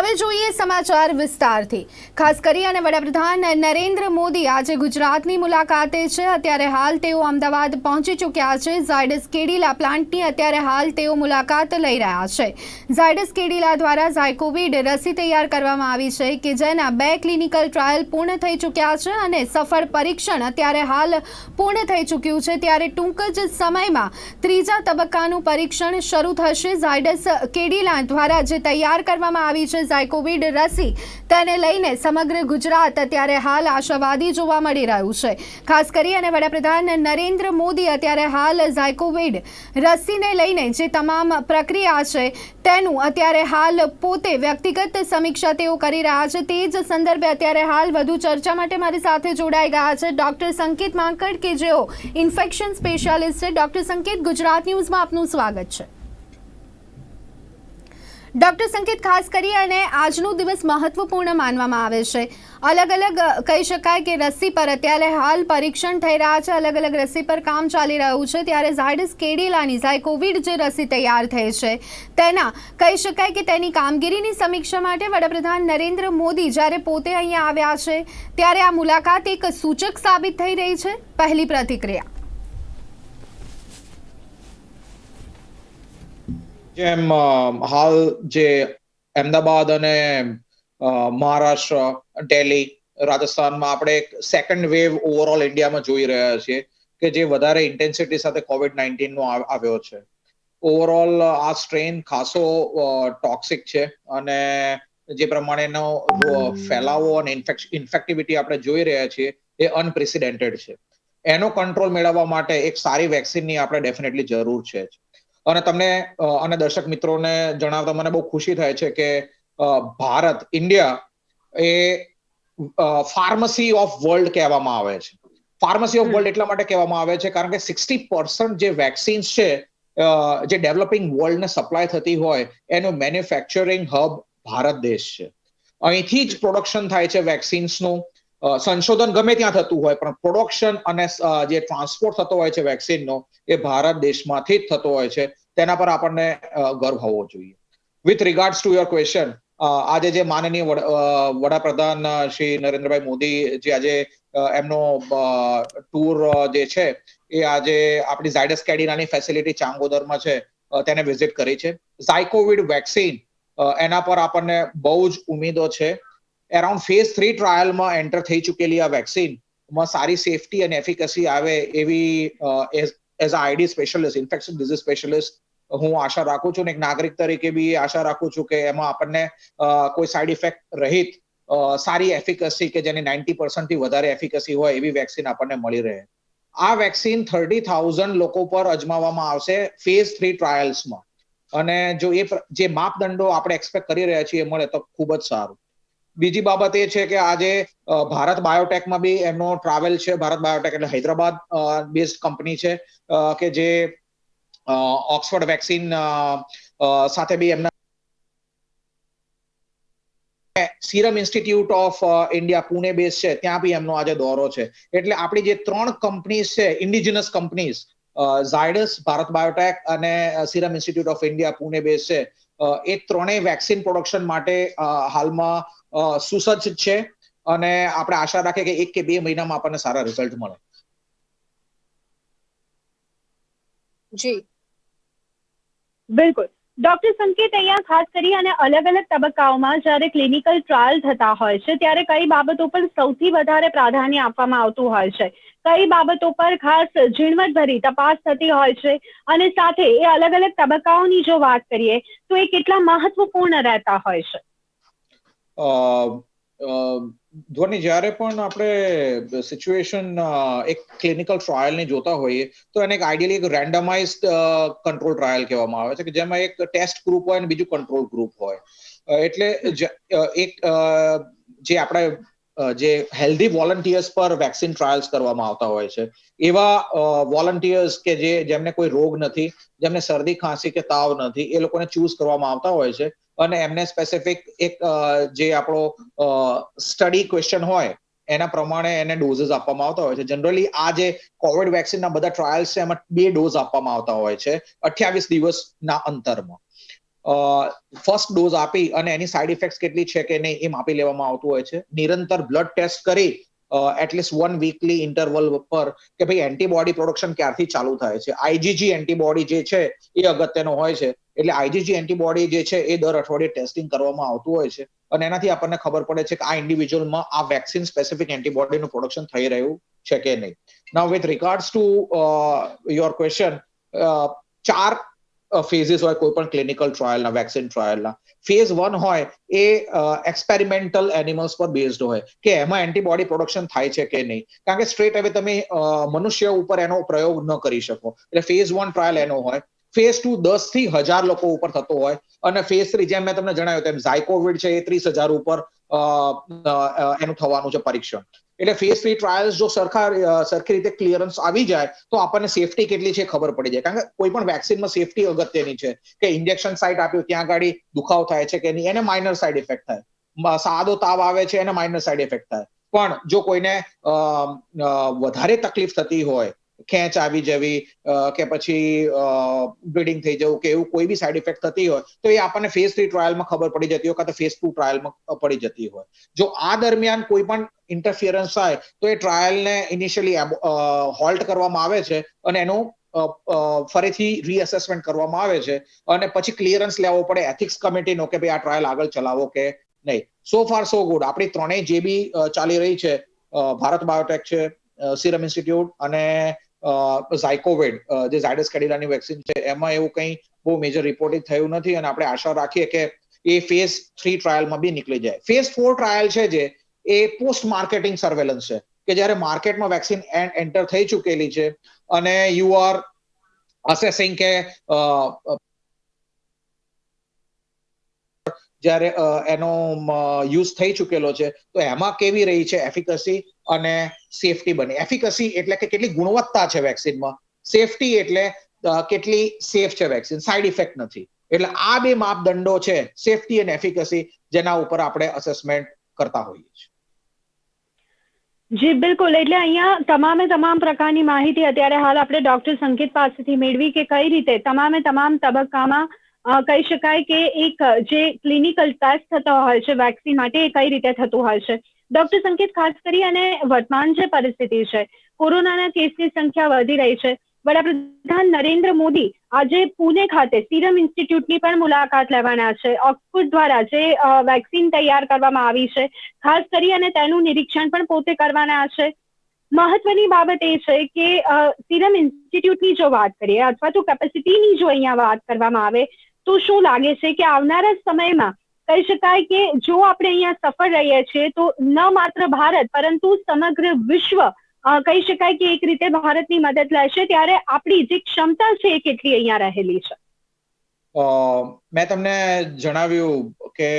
હવે જોઈએ સમાચાર વિસ્તારથી। ખાસ કરી અને વડાપ્રધાન નરેન્દ્ર મોદી આજે ગુજરાતની મુલાકાતે છે। અત્યારે હાલ તેઓ અમદાવાદ પહોંચી ચૂક્યા છે। ઝાયડસ કેડિલા પ્લાન્ટની અત્યારે હાલ તેઓ મુલાકાત લઈ રહ્યા છે। ઝાયડસ કેડિલા દ્વારા ઝાયકોવિડ રસી તૈયાર કરવામાં આવી છે કે જેના 2 ક્લિનિકલ ટ્રાયલ પૂર્ણ થઈ ચૂક્યા છે અને સફળ પરીક્ષણ અત્યારે હાલ પૂર્ણ થઈ ચૂક્યું છે। ત્યારે ટૂંક જ સમયમાં ત્રીજા તબક્કાનું પરીક્ષણ શરૂ થશે। ઝાયડસ કેડિલા દ્વારા જે તૈયાર કરવામાં આવી છે ઝાયકોવિડ રસી, તેને લઈને સમગ્ર ગુજરાત અત્યારે હાલ આશાવાદી જોવા મળી રહ્યું છે। ખાસ કરી અને વડાપ્રધાન નરેન્દ્ર મોદી અત્યારે હાલ ઝાયકોવિડ રસીને લઈને જે તમામ પ્રક્રિયા છે તેનું અત્યારે હાલ પોતે વ્યક્તિગત સમીક્ષા તેઓ કરી રહ્યા છે। તે જ સંદર્ભે અત્યારે હાલ વધુ ચર્ચા માટે મારી સાથે જોડાઈ ગયા છે ડોક્ટર સંકેત માંકડ કે જેઓ ઇન્ફેક્શન સ્પેશિયાલિસ્ટ છે। ડોક્ટર સંકેત, ગુજરાત ન્યૂઝમાં આપનું સ્વાગત છે। ડોક્ટર સંકેત, ખાસ કરી અને આજનો દિવસ મહત્વપૂર્ણ માનવામાં આવે છે। અલગ અલગ કહી શકાય કે રસી પર અત્યારે હાલ પરીક્ષણ થઈ રહ્યા છે, અલગ અલગ રસી પર કામ ચાલી રહ્યું છે। ત્યારે ઝાયડસ કેડિલાની ઝાયકોવિડ જે રસી તૈયાર થઈ છે તેના કહી શકાય કે તેની કામગીરીની સમીક્ષા માટે વડાપ્રધાન નરેન્દ્ર મોદી જ્યારે પોતે અહીંયા આવ્યા છે ત્યારે આ મુલાકાત એક સૂચક સાબિત થઈ રહી છે। પહેલી પ્રતિક્રિયા। જેમ હાલ જે અમદાવાદ અને મહારાષ્ટ્ર, દિલ્હી, રાજસ્થાનમાં આપણે એક સેકન્ડ વેવ ઓવરઓલ ઇન્ડિયામાં જોઈ રહ્યા છીએ કે જે વધારે ઇન્ટેન્સિટી સાથે કોવિડ-19 નો આવ્યો છે। ઓવરઓલ આ સ્ટ્રેન ખાસો ટોક્સિક છે અને જે પ્રમાણેનો ફેલાવો અને ઇન્ફેક્ટિવિટી આપણે જોઈ રહ્યા છીએ એ અનપ્રેસિડેન્ટેડ છે। એનો કંટ્રોલ મેળવવા માટે એક સારી વેક્સિનની આપણે ડેફિનેટલી જરૂર છે। અને તમને અને દર્શક મિત્રોને જણાવતા મને બહુ ખુશી થાય છે કે Bharat, India A pharmacy of world કહેવામાં આવે છે। ફાર્મસી ઓફ વર્લ્ડ એટલા માટે કહેવામાં આવે છે કારણ કે 60% જે વેક્સિન્સ છે જે ડેવલપિંગ વર્લ્ડને સપ્લાય થતી હોય એનું મેન્યુફેક્ચરિંગ હબ ભારત દેશ છે। અહીંથી જ પ્રોડક્શન થાય છે વેક્સિન્સનું। સંશોધન ગમે ત્યાં થતું હોય પણ પ્રોડક્શન અને જે ટ્રાન્સપોર્ટ થતો હોય છે વેક્સિનનો એ ભારત દેશમાંથી જ થતો હોય છે। તેના પર આપણને ગર્વ હોવો જોઈએ। With regards to your question, આજે જે માનનીય વડાપ્રધાન શ્રી નરેન્દ્રભાઈ મોદી જે આજે એમનો ટૂર જે છે એ આજે આપણી ઝાયડસ કેડિલાની ફેસિલિટી ચાંગોદરમાં છે તેને વિઝિટ કરી છે। ઝાયકોવિડ વેક્સિન એના પર આપણને બહુ જ ઉમેદો છે। એરાઉન્ડ ફેઝ 3 ટ્રાયલમાં એન્ટર થઈ ચૂકેલી આ વેક્સિનમાં સારી સેફટી અને એફિકસી આવે એવી as a ID specialist, infection disease specialist હું આશા રાખું છું અને એક નાગરિક તરીકે બી આશા રાખું છું કે એમાં આપણને કોઈ સાઇડ ઇફેક્ટ રહિત સારી એફિકસી કે જેની 90% થી વધારે એફિકસી હોય એવી વેક્સિન આપણને મળી રહે। આ વેક્સિન 30,000 લોકો પર અજમાવવામાં આવશે ફેઝ 3 ટ્રાયલ્સમાં અને જો એ જે માપદંડો આપણે એક્સપેક્ટ કરી રહ્યા છીએ મળે તો ખૂબ જ સારું। બીજી બાબત એ છે કે આજે ભારત બાયોટેકમાં બી એમનો ટ્રાવેલ છે। ભારત બાયોટેક એટલે હૈદરાબાદ બેઝડ કંપની છે કે જે ઓક્સફર્ડ વેક્સિન સાથે બી એમના serum Institute of India Pune base છે ત્યાં બી એમનો આજે દોરો છે। એટલે આપણી જે 3 કંપનીઝ છે, indigenous companies, Zydus, Bharat Biotech અને Serum Institute of India Pune base છે, એ ત્રણેય વેક્સિન પ્રોડક્શન માટે હાલમાં સુસજ્જ છે અને આપણે આશા રાખીએ કે 1 કે 2 મહિનામાં આપણને સારા રિઝલ્ટ મળે। જી બિલકુલ। ડોક્ટર સંકેત, અહીંયા ખાસ કરી અને અલગ અલગ તબક્કાઓમાં જ્યારે ક્લિનિકલ ટ્રાયલ થતા હોય છે ત્યારે કઈ બાબતો પર સૌથી વધારે પ્રાધાન્ય આપવામાં આવતું હોય છે? કઈ બાબતો પર ખાસ ઝીણવટભરી તપાસ થતી હોય છે? અને સાથે એ અલગ અલગ તબક્કાઓની જો વાત કરીએ તો એ કેટલા મહત્વપૂર્ણ રહેતા હોય છે? ધ્વનિ, જ્યારે પણ આપણે સિચ્યુએશન એક ક્લિનિકલ ટ્રાયલને જોતા હોઈએ તો એને એક આઈડિયલી એક રેન્ડમાઇઝ્ડ કંટ્રોલ ટ્રાયલ કહેવામાં આવે છે કે જેમાં એક ટેસ્ટ ગ્રુપ હોય અને બીજું કંટ્રોલ ગ્રુપ હોય। એટલે એક જે આપણે જે હેલ્ધી વોલન્ટિયર્સ પર વેક્સિન ટ્રાયલ્સ કરવામાં આવતા હોય છે એવા વોલન્ટિયર્સ કે જેમને કોઈ રોગ નથી, જેમને શરદી, ખાંસી કે તાવ નથી, એ લોકોને ચૂઝ કરવામાં આવતા હોય છે અને એમને સ્પેસિફિક એક જે આપણો સ્ટડી ક્વેશ્ચન હોય એના પ્રમાણે એને ડોઝીસ આપવામાં આવતા હોય છે। જનરલી આ જે કોવિડ વેક્સિનના બધા ટ્રાયલ્સ છે એમાં 2 ડોઝ આપવામાં આવતા હોય છે 28 દિવસના અંતરમાં। ફર્સ્ટ ડોઝ આપી અને એની સાઇડ ઇફેક્ટ કેટલી છે કે નહીં એ માપી લેવામાં આવતું હોય છે. નિરંતર બ્લડ ટેસ્ટ કરી એટલીસ્ટ 1 વીકલી ઇન્ટરવલ પર કે ભાઈ એન્ટીબોડી પ્રોડક્શન ક્યારથી ચાલુ થાય છે. આઈજીજી એન્ટીબોડી જે છે એ અગત્યનો હોય છે. એટલે આઈજીજી એન્ટીબોડી જે છે એ દર અઠવાડિયે ટેસ્ટિંગ કરવામાં આવતું હોય છે અને એનાથી આપણને ખબર પડે છે કે આ ઇન્ડિવિજ્યુઅલમાં આ વેક્સિન સ્પેસિફિક એન્ટીબોડીનું પ્રોડક્શન થઈ રહ્યું છે કે નહીં. Now with regards to your question, 4 phases હોય કોઈ પણ ક્લિનિકલ ટ્રાયલના, વેક્સિન ટ્રાયલના. ફેઝ 1 હોય એ એક્સપેરિમેન્ટલ એનિમલ્સ પર બેઝડ હોય કે એમાં એન્ટીબોડી પ્રોડક્શન થાય છે કે નહીં, કારણ કે સ્ટ્રેટ હવે તમે મનુષ્ય ઉપર એનો પ્રયોગ ન કરી શકો. એટલે ફેઝ 1 ટ્રાયલ એનો હોય. ફેઝ 2 10 થી 1000 લોકો ઉપર થતો હોય અને ફેઝ 3 જેમ મેં તમને જણાવ્યું તેમ ઝાયકોવિડ છે એ 30,000 ઉપર એનું થવાનું છે પરીક્ષણ. એટલે ફેઝ 3 ટ્રાયલ્સ જો સરખી રીતે ક્લિયરન્સ આવી જાય તો આપણને સેફટી કેટલી છે ખબર પડી જાય. કારણ કે કોઈ પણ વેક્સિનમાં સેફટી અગત્યની છે કે ઇન્જેક્શન સાઇટ આપ્યું ત્યાં ગાડી દુખાવ થાય છે કે નહીં, એને માઇનર સાઇડ ઇફેક્ટ થાય. સાદો તાવ આવે છે એને માઇનર સાઇડ ઇફેક્ટ થાય. પણ જો કોઈને વધારે તકલીફ થતી હોય, ખેંચ આવી જવી કે પછી બ્લીડિંગ થઈ જવું કે એવું કોઈ બી સાઇડ ઇફેક્ટ થતી હોય તો એ આપણને ફેઝ 3 ટ્રાયલમાં ખબર પડી જતી હોય કાં તો ફેઝ 2 ટ્રાયલમાં પડી જતી હોય. જો આ દરમિયાન કોઈ પણ ઇન્ટરફિયરન્સ થાય તો એ ટ્રાયલને ઇનિશિયલી હોલ્ટ કરવામાં આવે છે અને એનું ફરીથી રીઅસેસમેન્ટ કરવામાં આવે છે અને પછી ક્લિયરન્સ લેવો પડે એથિક્સ કમિટીનો કે ભાઈ આ ટ્રાયલ આગળ ચલાવો કે નહીં. સો ફાર સો ગુડ. આપણી ત્રણેય જે બી ચાલી રહી છે, ભારત બાયોટેક છે, સિરમ ઇન્સ્ટિટ્યૂટ અને ઝાયકોવિડ જે ઝાયડસ કેડિલાની વેક્સિન છે, એમાં એવું કંઈ બહુ મેજર રિપોર્ટિંગ થયું નથી અને આપણે આશા રાખીએ કે એ ફેઝ 3 ટ્રાયલમાં બી નીકળી જાય. ફેઝ 4 ટ્રાયલ છે જે એ પોસ્ટ માર્કેટિંગ સર્વેલન્સ છે કે જ્યારે માર્કેટમાં વેક્સિન એન્ટર થઈ ચૂકેલી છે અને યુ આર અસેસિંગ કે જ્યારે એનો યુઝ થઈ ચૂકેલો છે તો એમાં કેવી રહી છે એફિકસી અને સેફટી બની. એફિકસી એટલે કે કેટલી ગુણવત્તા છે વેક્સિનમાં, સેફટી એટલે કેટલી સેફ છે વેક્સિન, સાઇડ ઇફેક્ટ નથી. એટલે આ બે માપદંડો છે, સેફટી અને એફિકસી, જેના ઉપર આપણે અસેસમેન્ટ કરતા હોઈએ છીએ. જી બિલકુલ. એટલે અહીંયા તમામ પ્રકારની માહિતી અત્યારે હાલ આપણે ડોક્ટર સંકેત પાસેથી મેળવી કે કઈ રીતે તમામ તબક્કામાં કહી શકાય કે એક જે ક્લિનિકલ ટેસ્ટ થતો હોય છે વેક્સિન માટે એ કઈ રીતે થતું હોય છે. ડોક્ટર સંકેત, ખાસ કરી અને વર્તમાન જે પરિસ્થિતિ છે, કોરોનાના કેસની સંખ્યા વધી રહી છે, વડાપ્રધાન નરેન્દ્ર મોદી આજે પુણે ખાતે સિરમ ઇન્સ્ટિટ્યૂટની પણ મુલાકાત લેવાના છે. ઓક્સફોર્ડ દ્વારા જે વેક્સિન તૈયાર કરવામાં આવી છે ખાસ કરી અને તેનું નિરીક્ષણ પણ પોતે કરવાના છે. મહત્વની બાબત એ છે કે સિરમ ઇન્સ્ટિટ્યૂટની જો વાત કરીએ અથવા તો કેપેસિટીની જો અહીંયા વાત કરવામાં આવે તો શું લાગે છે કે આવનારા સમયમાં કહી શકાય કે જો આપણે અહીંયા સફળ રહીએ છીએ તો ન માત્ર ભારત પરંતુ સમગ્ર વિશ્વ કહી શકાય કે એક રીતે ભારતની મદદ લેશે, ત્યારે આપણી જે ક્ષમતા છે એ કેટલી અહીંયા રહેલી છે? મેં તમને જણાવ્યું કે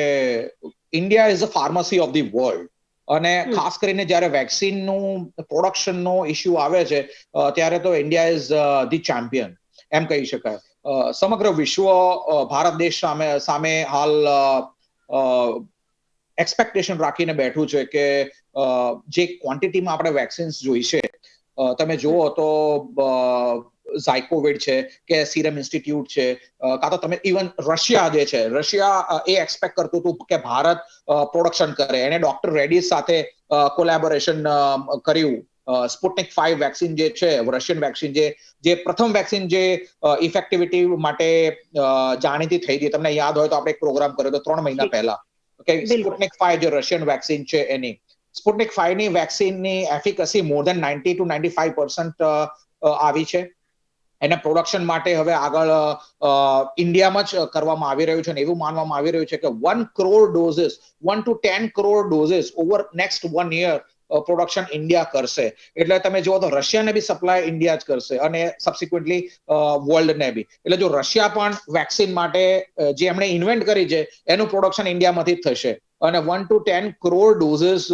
India is a pharmacy of the world અને ખાસ કરીને જ્યારે વેક્સિનનું પ્રોડક્શનનો ઇસ્યુ આવે છે ત્યારે તો ઇન્ડિયા ઇઝ ધી ચેમ્પિયન એમ કહી શકાય. સમગ્ર વિશ્વ ભારત દેશ સામે હાલ એક્સપેક્ટેશન રાખીને બેઠું છે કે જે ક્વોન્ટિટીમાં આપણે વેક્સિન્સ જોઈશે, તમે જુઓ તો ઝાયકોવિડ છે કે સિરમ ઇન્સ્ટિટ્યૂટ છે, કાં તો તમે ઇવન રશિયા જે છે, રશિયા એ એક્સપેક્ટ કરતું હતું કે ભારત પ્રોડક્શન કરે. એને ડોક્ટર રેડીઝ સાથે કોલેબોરેશન કર્યું. સ્પુટનિક 5 વેક્સિન જે છે, રશિયન વેક્સિન જે પ્રથમ વેક્સિન જે ઇફેક્ટિવિટી માટે જાણીતી થઈ હતી, તમને યાદ હોય તો આપણે એક પ્રોગ્રામ કર્યો હતો 3 મહિના પહેલા કે સ્પુટનિક 5 જે રશિયન વેક્સિન છે એની સ્પુટનિક 5 ની વેક્સિનની એફિકસી મોર ધેન 90 to 95% આવી છે. એના પ્રોડક્શન માટે હવે આગળ ઇન્ડિયામાં જ કરવામાં આવી રહ્યું છે અને એવું માનવામાં આવી રહ્યું છે કે 1 crore doses, 1 to 10 crore doses over next 1 year production India કરશે. એટલે તમે જુઓ તો રશિયાને બી સપ્લાય ઇન્ડિયા જ કરશે અને સબસિક્વન્ટલી વર્લ્ડને બી. એટલે જો રશિયા પણ વેક્સિન માટે જે એમણે ઇન્વેન્ટ કરી છે એનું પ્રોડક્શન ઇન્ડિયામાંથી જ થશે અને 1 to 10 crore doses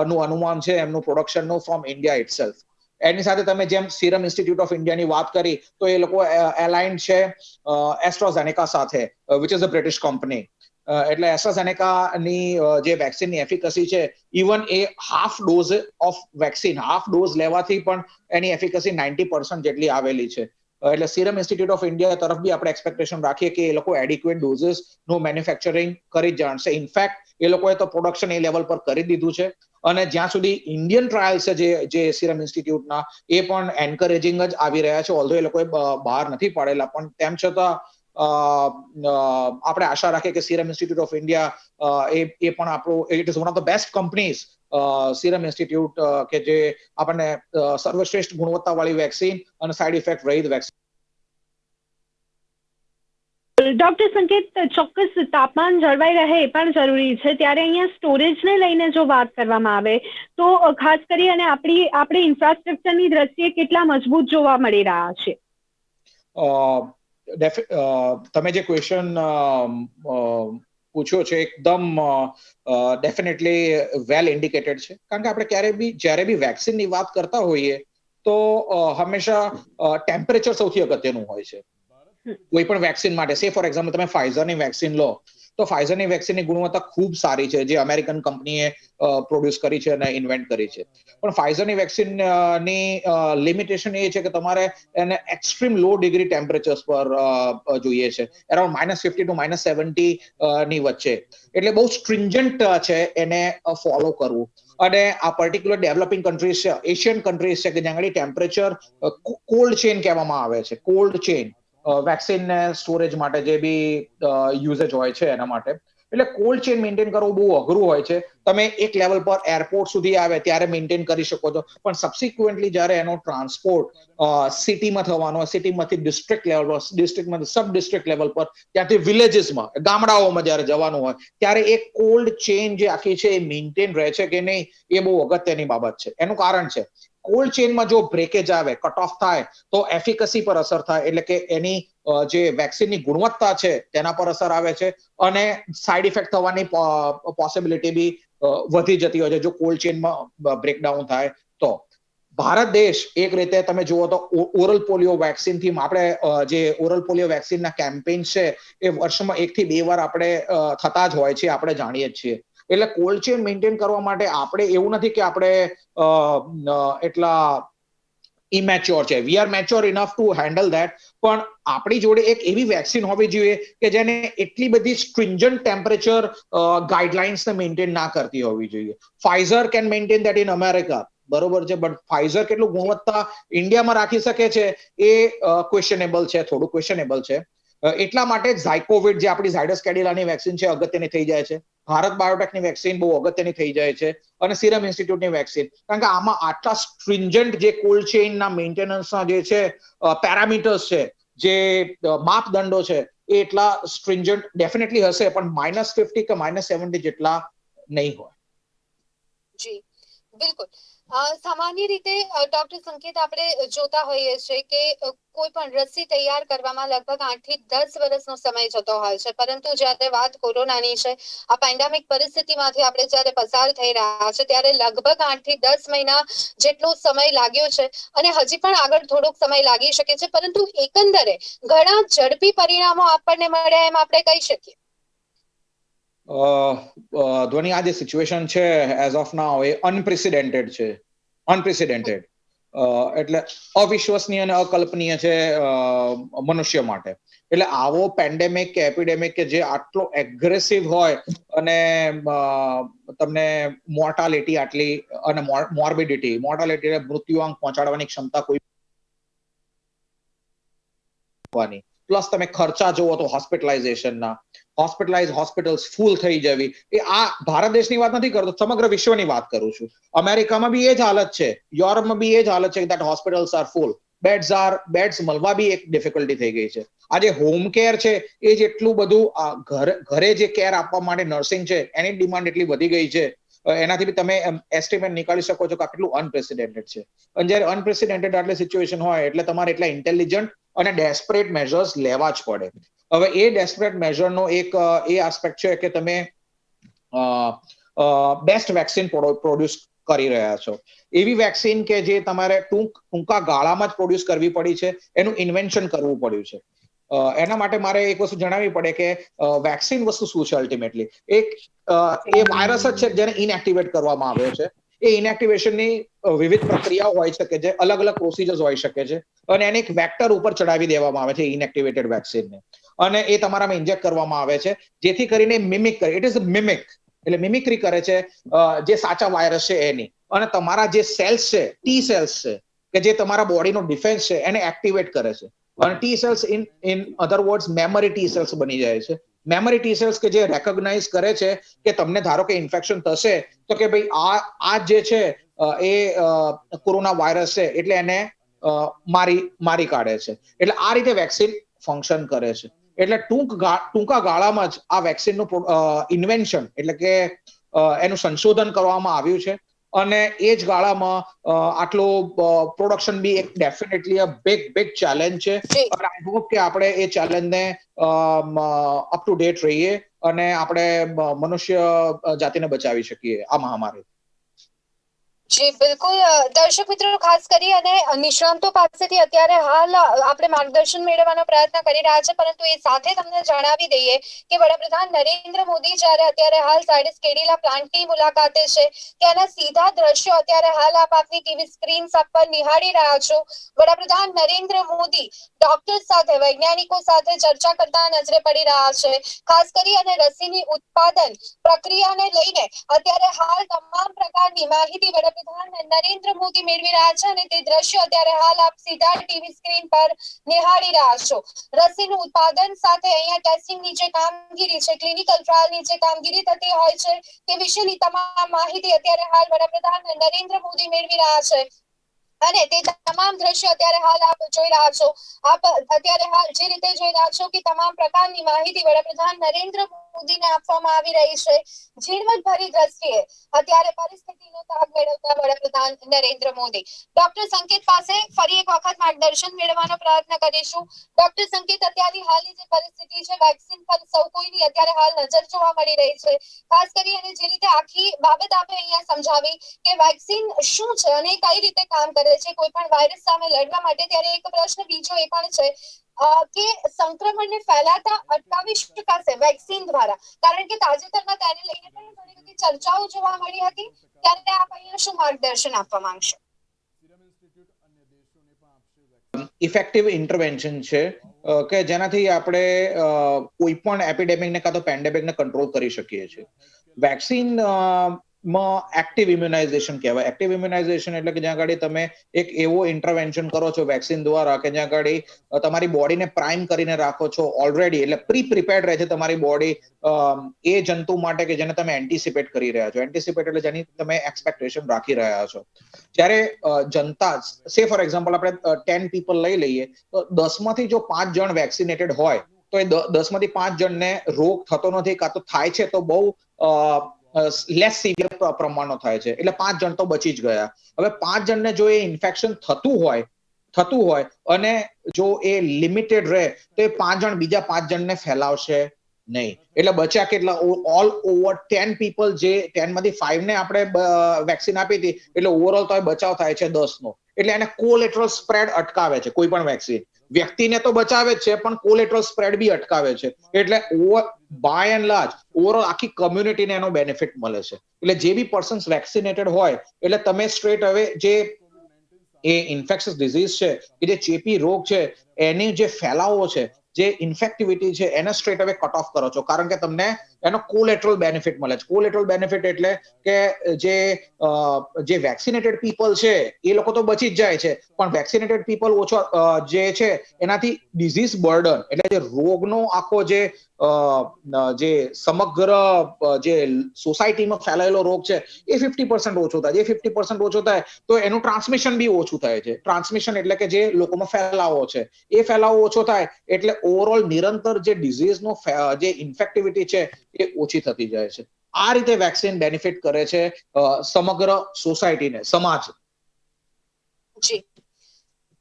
નું અનુમાન છે એમનું પ્રોડક્શનનું ફ્રોમ ઇન્ડિયા ઇટસેલ્ફ. એની સાથે તમે જેમ સિરમ ઇન્સ્ટિટ્યૂટ ઓફ ઇન્ડિયાની વાત કરી તો એ લોકો એલાઇન્ડ છે એસ્ટ્રાઝેનેકા સાથે, which is a British company. એટલે એસ્ટ્રાઝેનેકાની જે વેક્સિનની એફિકસી છે, even A half dose of vaccine, half dose લેવાથી પણ એની એફિકસી 90% જેટલી આવેલી છે. એટલે સિરમ ઇન્સ્ટિટ્યૂટ ઓફ ઇન્ડિયા તરફ બી આપણે એક્સપેક્ટેશન રાખીએ કે એ લોકો એડિક્વેટ ડોઝીસ નું મેન્યુફેક્ચરિંગ કરી જાણશે. ઇનફેક્ટ એ લોકોએ તો પ્રોડક્શન એ લેવલ પર કરી દીધું છે અને જ્યાં સુધી ઇન્ડિયન ટ્રાયલ છે જે સિરમ ઇન્સ્ટિટ્યૂટના એ પણ એન્કરેજિંગ જ આવી રહ્યા છે. ઓલ્ધો એ લોકોએ બહાર નથી પાડેલા પણ તેમ છતાં આપણે આશા રાખીએ કે સિરમ ઇન્સ્ટિટ્યૂટ ઓફ ઇન્ડિયા એ પણ આપણું it is one of the best companies serum institute કે જે આપણને સર્વશ્રેષ્ઠ ગુણવત્તાવાળી વેક્સિન અને સાઇડ ઇફેક્ટ રહિત વેક્સિન. ડોક્ટર સંકેત, ચોક્કસ તાપમાન જળવાઈ રહે એ પણ જરૂરી છે. ત્યારે અહીંયા સ્ટોરેજને લઈને જો વાત કરવામાં આવે તો ખાસ કરી અને આપણી ઇન્ફ્રાસ્ટ્રક્ચરની દ્રષ્ટિએ કેટલા મજબૂત જોવા મળી રહ્યા છે? તમે જે ક્વેશ્ચન પૂછ્યો છે એકદમ ડેફિનેટલી વેલ ઇન્ડિકેટેડ છે. કારણ કે આપણે જ્યારે બી વેક્સિનની વાત કરતા હોઈએ તો હંમેશા ટેમ્પરેચર સૌથી અગત્યનું હોય છે કોઈ પણ વેક્સિન માટે. સે ફોર એક્ઝામ્પલ તમે ફાઇઝરની વેક્સિન લો તો ફાઇઝરની વેક્સિનની ગુણવત્તા ખૂબ સારી છે જે અમેરિકન કંપનીએ પ્રોડ્યુસ કરી છે અને ઇન્વેન્ટ કરી છે. પણ ફાઇઝરની વેક્સિનની લિમિટેશન એ છે કે તમારે એને એક્સ્ટ્રીમ લો ડિગ્રી ટેમ્પરેચર્સ પર જોઈએ છે, અરાઉન્ડ -50 to -70 ની વચ્ચે. એટલે બહુ સ્ટ્રિન્જન્ટ છે એને ફોલો કરવું. અને આ પર્ટિક્યુલર ડેવલપિંગ કન્ટ્રીઝ છે, એશિયન કન્ટ્રીઝ છે કે જ્યાં આગળ ટેમ્પરેચર કોલ્ડ ચેન કહેવામાં આવે છે, કોલ્ડ ચેન વેક્સિન સ્ટોરેજ માટે જે બી યુઝેજ હોય છે એના માટે. એટલે કોલ્ડ ચેન મેન્ટેન કરવું બહુ અઘરું હોય છે. તમે એક લેવલ પર એરપોર્ટ સુધી આવે ત્યારે મેન્ટેન કરી શકો છો પણ સબસિક્વન્ટલી જ્યારે એનો ટ્રાન્સપોર્ટ સિટીમાં થવાનો હોય, સિટીમાંથી ડિસ્ટ્રિક્ટ લેવલ પર, ડિસ્ટ્રિક્ટમાંથી સબ ડિસ્ટ્રિક્ટ લેવલ પર, ત્યાંથી વિલેજીસમાં, ગામડાઓમાં જ્યારે જવાનું હોય ત્યારે એક કોલ્ડ ચેન જે આખી છે એ મેન્ટેન રહે છે કે નહીં એ બહુ અગત્યની બાબત છે. એનું કારણ છે કોલ્ડ ચેનમાં જો બ્રેકેજ આવે, કટ ઓફ થાય તો એફિકસી પર અસર થાય, એટલે કે એની જે વેક્સિનની ગુણવત્તા છે તેના પર અસર આવે છે અને સાઇડ ઇફેક્ટ થવાની પોસિબિલિટી બી વધી જતી હોય છે જો કોલ્ડ ચેનમાં બ્રેકડાઉન થાય તો. ભારત દેશ એક રીતે તમે જુઓ તો ઓરલ પોલિયો વેક્સિનથી આપણે જે ઓરલ પોલિયો વેક્સિનના કેમ્પેઇન છે એ વર્ષમાં 1 થી 2 વાર આપણે થતા જ હોય છે, આપણે જાણીએ જ છીએ. એટલે કોલ્ડ ચેન મેન્ટેન કરવા માટે આપણે એવું નથી કે આપણે એટલા ઇમેચ્યોર છે. We are mature enough to handle that. પણ આપણી જોડે એક એવી વેક્સિન હોવી જોઈએ કે જેને એટલી બધી સ્ટ્રિન્જન્ટ ટેમ્પરેચર ગાઈડલાઇન્સને મેન્ટેન ના કરતી હોવી જોઈએ. Pfizer can maintain that in America, બરોબર છે, બટ ફાઇઝર કેટલું ગુણવત્તા ઇન્ડિયામાં રાખી શકે છે એ ક્વેશ્ચનેબલ છે, થોડું ક્વેશ્ચનેબલ છે. એટલા માટે ઝાયકોવિડ જે આપણી ઝાયડસ કેડિલાની વેક્સિન છે અગત્યની થઈ જાય છે, ભારત બાયોટેકની વેક્સિન બહુ અગત્યની થઈ જાય છે અને સિરમ ઇન્સ્ટિટ્યૂટની વેક્સિન. કારણ કે આમાં આટલા સ્ટ્રિન્જન્ટ જે કોલ્ડ ચેઇનના મેન્ટેનન્સના જે છે પેરામીટર્સ છે, જે માપદંડો છે એ એટલા સ્ટ્રિન્જન્ટ ડેફિનેટલી હશે પણ -50 કે -70 જેટલા નહીં હોય. જી બિલકુલ. સામાન્ય રીતે ડોક્ટર સંકેત આપણે જોતા હોઈએ છીએ કે કોઈ પણ રસી તૈયાર કરવામાં લગભગ 8 થી 10 વર્ષનો સમય જતો હોય છે, પરંતુ જ્યારે વાત કોરોનાની છે, આ પેન્ડેમિક પરિસ્થિતિમાંથી આપણે જ્યારે પસાર થઈ રહ્યા છે ત્યારે લગભગ 8 થી 10 મહિના જેટલો સમય લાગ્યો છે અને હજી પણ આગળ થોડોક સમય લાગી શકે છે, પરંતુ એકંદરે ઘણા ઝડપી પરિણામો આપણને મળ્યા એમ આપણે કહી શકીએ. ધ્વની, આ જે સિચ્યુએશન છે as of now A unprecedented છે. અનપ્રેસિડેન્ટેડ એટલે અવિશ્વસનીય અને અકલ્પનીય છે મનુષ્ય માટે. એટલે આવો પેન્ડેમિક કે એપિડેમિક કે જે આટલો એગ્રેસિવ હોય અને તમને મોર્ટાલિટી આટલી અને મોર્બિડિટી, મોર્ટાલિટી એટલે મૃત્યુઆંક પહોંચાડવાની ક્ષમતા કોઈ પ્લસ તમે ખર્ચા જુઓ તો હોસ્પિટલાઇઝેશનના, હોસ્પિટલ્સ ફૂલ થઈ જવી, એ આ ભારત દેશની વાત નથી કરતો, સમગ્ર વિશ્વની વાત કરું છું. અમેરિકામાં બી એ જ હાલત છે, યુરોપમાં બી એ જ હાલત છે કે that hospitals R full, beds મળવા બી એક ડિફિકલ્ટી થઈ ગઈ છે. આજે હોમ કેર છે એ જેટલું બધું ઘરે જે કેર આપવા માટે નર્સિંગ છે એની ડિમાન્ડ એટલી વધી ગઈ છે, એનાથી બી તમે એસ્ટિમેટ નીકાળી શકો છો કે કેટલું અનપ્રેસિડેન્ટેડ છે. અને જ્યારે અનપ્રેસિડેન્ટેડ આટલી સિચ્યુએશન હોય એટલે તમારે એટલા ઇન્ટેલિજન્ટ અને ડેસ્પરેટ મેઝર્સ લેવા જ પડે. હવે એ ડેસ્પરેટ મેઝરનો એક એ આસ્પેક્ટ છે કે તમે બેસ્ટ વેક્સિન પ્રોડ્યુસ કરી રહ્યા છો. એવી વેક્સિન કે જે તમારે ટૂંકા ગાળામાં જ પ્રોડ્યુસ કરવી પડી છે, એનું ઇન્વેન્શન કરવું પડ્યું છે. એના માટે મારે એક વસ્તુ જણાવવી પડે કે વેક્સિન વસ્તુ શું છે અલ્ટિમેટલી? એ વાયરસ જ છે જેને ઇનએક્ટિવેટ કરવામાં આવ્યો છે. એ ઇનએક્ટિવેશનની વિવિધ પ્રક્રિયાઓ હોઈ શકે છે, અલગ અલગ પ્રોસિજર્સ હોઈ શકે છે, અને એને એક વેક્ટર ઉપર ચડાવી દેવામાં આવે છે ઇનએક્ટિવેટેડ વેક્સિનને, અને એ તમારામાં ઇન્જેક્ટ કરવામાં આવે છે, જેથી કરીને મિમિક કરે. ઇટ ઇઝ મિમિક, એટલે મિમિક્રી કરે છે જે સાચા વાયરસ છે એની, અને તમારા જે સેલ્સ છે, ટી સેલ્સ છે, કે જે તમારા બોડીનો ડિફેન્સ છે એને એક્ટિવેટ કરે છે. અને T cells in other words memory T cells બની જાય છે. મેમરી ટી સેલ્સ કે જે રેકોગ્નાઇઝ કરે છે કે તમને ધારો કે ઇન્ફેક્શન થશે તો કે ભાઈ આ જે છે એ કોરોના વાયરસ છે, એટલે એને મારી કાઢે છે. એટલે આ રીતે વેક્સિન ફંક્શન કરે છે. એટલે ટૂંકા ગાળામાં જ આ વેક્સિનનું ઇન્વેન્શન એટલે કે એનું સંશોધન કરવામાં આવ્યું છે, અને એ જ ગાળામાં આટલું પ્રોડક્શન બી એક ડેફિનેટલી અ બિગ ચેલેન્જ છે. અને આઈ હોપ કે આપણે એ ચેલેન્જને અપ ટુ ડેટ રહીએ અને આપણે મનુષ્ય જાતિને બચાવી શકીએ આ મહામારી. જી બિલકુલ. દર્શક મિત્રો, ખાસ કરી અને નિષ્ણાંતો પાસેથી અત્યારે હાલ આપણે માર્ગદર્શન મેળવવાનો પ્રયત્ન કરી રહ્યા છે, પરંતુ એ સાથે તમને જણાવી દઈએ કે વડાપ્રધાન નરેન્દ્ર મોદી જ્યારે અત્યારે હાલ ઝાયડસ કેડિલા પ્લાન્ટની મુલાકાતે છે, ત્યાંના સીધા દ્રશ્યો અત્યારે હાલ આપ આપની ટીવી સ્ક્રીન પર નિહાળી રહ્યા છો. વડાપ્રધાન નરેન્દ્ર મોદી ડોક્ટર સાથે, વૈજ્ઞાનિકો સાથે ચર્ચા કરતા નજરે પડી રહ્યા છે. ખાસ કરી અને રસીની ઉત્પાદન પ્રક્રિયાને લઈને અત્યારે હાલ તમામ પ્રકારની માહિતી વડાપ્રધાન નરેન્દ્ર મોદી મેળવી રહ્યા છે, અને તે દ્રશ્યો અત્યારે હાલ આપ સીધા ટીવી સ્ક્રીન પર નિહાળી રહ્યા છો. રસીનું ઉત્પાદન સાથે અહીંયા ટેસ્ટિંગની જે કામગીરી છે, ક્લિનિકલ ટ્રાયલની જે કામગીરી થતી હોય છે, તે વિશેની તમામ માહિતી અત્યારે હાલ વડાપ્રધાન નરેન્દ્ર મોદી મેળવી રહ્યા છે, અને તે તમામ દ્રશ્યો અત્યારે હાલ આપ જોઈ રહ્યા છો. આપ અત્યારે હાલ જે રીતે જોઈ રહ્યા છો કે તમામ પ્રકારની માહિતી વડાપ્રધાન નરેન્દ્ર મોદીને આપવામાં આવી રહી છે. ઝીણવટભરી દ્રષ્ટિએ અત્યારે પરિસ્થિતિનો તાગ મેળવતા વડાપ્રધાન નરેન્દ્ર મોદી ડોક્ટર સંકેત પાસે ફરી એક વખત માર્ગદર્શન મેળવવાનો પ્રયત્ન કરીશું. ડોક્ટર સંકેત, અત્યારની હાલની જે પરિસ્થિતિ છે, વેક્સિન પર સૌ કોઈની અત્યારે હાલ નજર જોવા મળી રહી છે. ખાસ કરી અને જે રીતે આખી બાબત આપણે અહીંયા સમજાવી કે વેક્સિન શું છે અને કઈ રીતે કામ કરે છે કોઈ પણ વાયરસ સામે લડવા માટે, ત્યારે એક પ્રશ્ન બીજો એ પણ છે કે સંક્રમણને ફેલાતા અટકાવી શકાશે વેક્સિન દ્વારા, કારણ કે તાજેતરમાં તેને લઈને પણ ઘણી બધી ચર્ચાઓ જોવા મળી હતી. ત્યારે આપ અહીંયા શું માર્ગદર્શન આપવા માંગશો? ઇફેક્ટિવ ઇન્ટરવેન્શન છે કે જેનાથી આપણે કોઈ પણ એપિડેમિકને કાં તો પેન્ડેમિકને કંટ્રોલ કરી શકીએ છીએ. વેક્સિન માં એક્ટિવ ઇમ્યુનાઇઝેશન કહેવાય. એક્ટિવ ઇમ્યુનાઇઝેશન એટલે કે જ્યાં આગળ તમે એક એવો ઇન્ટરવેન્શન કરો છો વેક્સિન દ્વારા કે જ્યાં આગળ તમારી બોડીને પ્રાઇમ કરીને રાખો છો ઓલરેડી, એટલે પ્રિપેર્ડ રહે છે તમારી બોડી એ જંતુ માટે કે જેને તમે એન્ટિસિપેટ કરી રહ્યા છો. એન્ટિસિપેટ એટલે જેની તમે એક્સપેક્ટેશન રાખી રહ્યા છો. જ્યારે જનતા, સે ફોર એક્ઝામ્પલ આપણે 10 પીપલ લઈ લઈએ તો 10 માંથી જો 5 જણ વેક્સિનેટેડ હોય તો એ 10 માંથી 5 જણને રોગ થતો નથી, કાં તો થાય છે તો બહુ લેસ સિવિયર પ્રમાણનો થાય છે, એટલે 5 જણ તો બચી જ ગયા. હવે 5 જણને જો એ ઇન્ફેક્શન થતું હોય અને જો એ લિમિટેડ રહે તો એ 5 જણ બીજા 5 જણને ફેલાવશે નહીં. એટલે બચ્યા કેટલા? ઓલ ઓવર 10 પીપલ, જે 10 માંથી 5 ને આપણે વેક્સિન આપી હતી, એટલે ઓવરઓલ તો બચાવ થાય છે 10 નો. એટલે એને કોલેટરલ સ્પ્રેડ અટકાવે છે કોઈ પણ વેક્સિન. વ્યક્તિને તો બચાવે જ છે પણ કોલેટરલ સ્પ્રેડ બી અટકાવે છે. એટલે બાય એન્ડ લાર્જ ઓવરઓલ આખી કમ્યુનિટીને એનો બેનિફિટ મળે છે. એટલે જે બી પર્સન્સ વેક્સિનેટેડ હોય એટલે તમે સ્ટ્રેટ હવે જે એ ઇન્ફેક્શિયસ ડિઝીઝ છે કે જે ચેપી રોગ છે એની જે ફેલાવો છે, જે ઇન્ફેક્ટિવિટી છે, એને સ્ટ્રેટ હવે કટ ઓફ કરો છો, કારણ કે તમને એનો કોલેટરલ બેનિફિટ મળે છે. કોલેટરલ બેનિફિટ એટલે કે જે વેક્સિનેટેડ પીપલ છે એ લોકો તો બચી જ જાય છે, પણ વેક્સિનેટેડ પીપલ ઓછો જે છે એનાથી ડિઝીઝ બર્ડન એટલે જે રોગનો આખો જે સમગ્ર જે સોસાયટીમાં ફેલાયેલો રોગ છે એ 50% ઓછો થાય. જે 50% ઓછો થાય તો એનું ટ્રાન્સમિશન બી ઓછું થાય છે. ટ્રાન્સમિશન એટલે કે જે લોકોમાં ફેલાવો છે એ ફેલાવો ઓછો થાય એટલે ઓવરઓલ નિરંતર જે ડિઝીઝનો જે ઇન્ફેક્ટિવિટી છે એ ઓછી થતી જાય છે. આ રીતે વેક્સિન બેનિફિટ કરે છે સમગ્ર સોસાયટીને, સમાજ. જી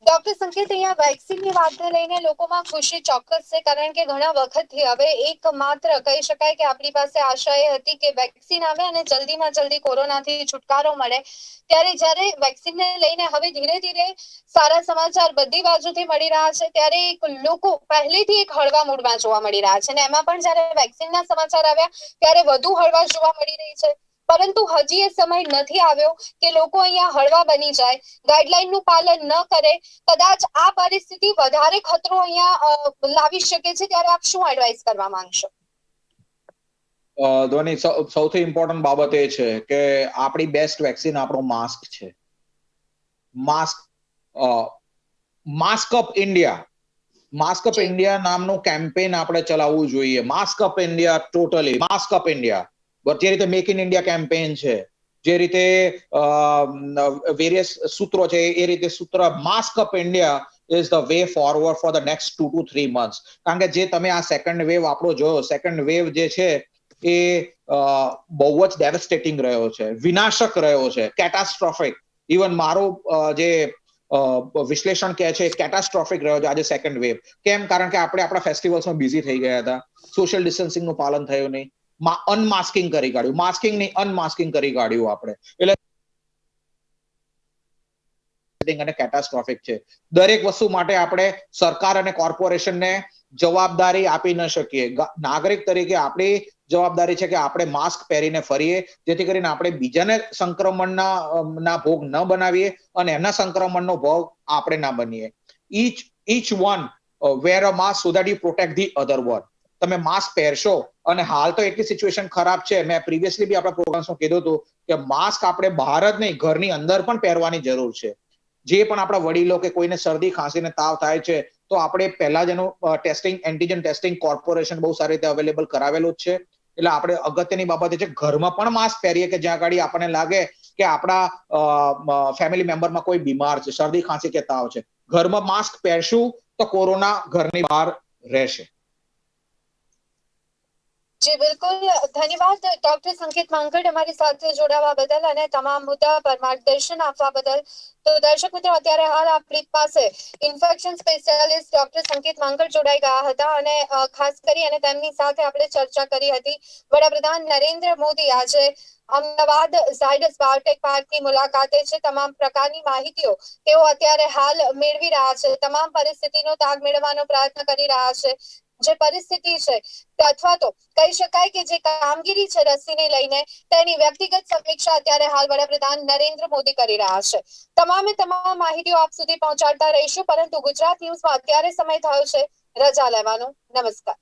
ડોક્ટર સંકેત, અહીંયા વેક્સિનની વાતને લઈને લોકોમાં ખુશી ચોક્કસ છે, કારણ કે ઘણા વખતથી હવે એક માત્ર કહી શકાય કે આપણી પાસે આશા એ હતી કે વેક્સિન આવે અને જલ્દીમાં જલ્દી કોરોનાથી છુટકારો મળે. ત્યારે જ્યારે વેક્સિનને લઈને હવે ધીરે ધીરે સારા સમાચાર બધી બાજુથી મળી રહ્યા છે, ત્યારે એક લોકો પહેલેથી એક હળવા મૂડમાં જોવા મળી રહ્યા છે, અને એમાં પણ જ્યારે વેક્સિનના સમાચાર આવ્યા ત્યારે વધુ હળવા જોવા મળી રહી છે. પરંતુ હજી એ સમય નથી આવ્યો કે લોકો અહીંયા હળવા બની જાય, ગાઈડલાઈનનું પાલન ન કરે. કદાચ આ પરિસ્થિતિ વધારે ખતરો અહીંયા લાવી શકે છે. ત્યારે આપ શું એડવાઇસ કરવા માંગશો? ધ્વનિ, સૌથી ઇમ્પોર્ટન્ટ બાબત એ છે કે આપણી બેસ્ટ વેક્સિન આપણો માસ્ક છે. Mask mask up India, mask up India નામનું કેમ્પેન આપણે ચલાવવું જોઈએ. Mask up India, totally mask up India. જે રીતે મેક ઇન ઇન્ડિયા કેમ્પેન છે, જે રીતે વેરિયસ સૂત્રો છે, એ રીતે સૂત્ર mask up India is the way forward for the next 2 to 3 months. કારણ કે જે તમે આ સેકન્ડ વેવ આપણો જોયો, સેકન્ડ વેવ જે છે એ બહુ જ ડેવેસ્ટેટિંગ રહ્યો છે, વિનાશક રહ્યો છે, કેટાસ્ટ્રોફિક. ઇવન મારું જે વિશ્લેષણ કહે છે કેટાસ્ટ્રોફિક રહ્યો છે આજે સેકન્ડ વેવ. કેમ? કારણ કે આપણે આપણા ફેસ્ટિવલ્સમાં બિઝી થઈ ગયા હતા, સોશિયલ ડિસ્ટન્સિંગનું પાલન થયું નહીં, અનમાસ્કિંગ કરી કાઢ્યું, માસ્કિંગ નહીં અનમાસ્કિંગ કરી કાઢ્યું આપણે. એટલે અને કેટાસ્ટ્રોફિક છે. દરેક વસ્તુ માટે આપણે સરકાર અને કોર્પોરેશનને જવાબદારી આપી ન શકીએ. નાગરિક તરીકે આપણી જવાબદારી છે કે આપણે માસ્ક પહેરીને ફરીએ, જેથી કરીને આપણે બીજાને સંક્રમણના ભોગ ન બનાવીએ અને એના સંક્રમણનો ભોગ આપણે ના બનીએ. each one wear a mask so that you protect the other one. તમે માસ્ક પહેરશો, અને હાલ તો એટલી સિચ્યુએશન ખરાબ છે, મેં પ્રીવિયસલી બી આપણા પ્રોગ્રામ્સમાં કીધું હતું કે માસ્ક આપણે બહાર જ નહીં, ઘરની અંદર પણ પહેરવાની જરૂર છે. જે પણ આપણા વડીલો કે કોઈને શરદી ખાંસી ને તાવ થાય છે, તો આપણે પહેલા જ એનું ટેસ્ટિંગ, એન્ટીજન ટેસ્ટિંગ કોર્પોરેશન બહુ સારી રીતે અવેલેબલ કરાવેલું જ છે. એટલે આપણે અગત્યની બાબત એ છે ઘરમાં પણ માસ્ક પહેરીએ કે જ્યાં આગળ આપણને લાગે કે આપણા ફેમિલી મેમ્બરમાં કોઈ બીમાર છે, શરદી ખાંસી કે તાવ છે, ઘરમાં માસ્ક પહેરશું તો કોરોના ઘરની બહાર રહેશે. જી બિલકુલ, ધન્યવાદ ડોક્ટર સંકેત માંકડ અમારી સાથે જોડાવા બદલ અને તમામ મુદ્દા પર માર્ગદર્શન આપવા બદલ. તો દર્શક મિત્રો, અત્યારે હાલ આપણી પાસે ઇન્ફેક્શન સ્પેશિયાલિસ્ટ ડોક્ટર સંકેત માંકડ જોડાઈ ગયા હતા અને ખાસ કરી અને તેમની સાથે આપણે ચર્ચા કરી હતી. વડાપ્રધાન નરેન્દ્ર મોદી આજે અમદાવાદ ઝાયડસ બાયોટેક પાર્કની મુલાકાતે છે. તમામ પ્રકારની માહિતીઓ તેઓ અત્યારે હાલ મેળવી રહ્યા છે, તમામ પરિસ્થિતિનો તાગ મેળવવાનો પ્રયત્ન કરી રહ્યા છે. જે પરિસ્થિતિ છે અથવા તો કહી શકાય કે જે કામગીરી છે રસીને લઈને, તેની વ્યક્તિગત સમીક્ષા અત્યારે હાલ વડાપ્રધાન નરેન્દ્ર મોદી કરી રહ્યા છે. તમામે તમામ માહિતીઓ આપ સુધી પહોંચાડતા રહીશું, પરંતુ ગુજરાત ન્યૂઝમાં અત્યારે સમય થયો છે રજા લેવાનો. નમસ્કાર.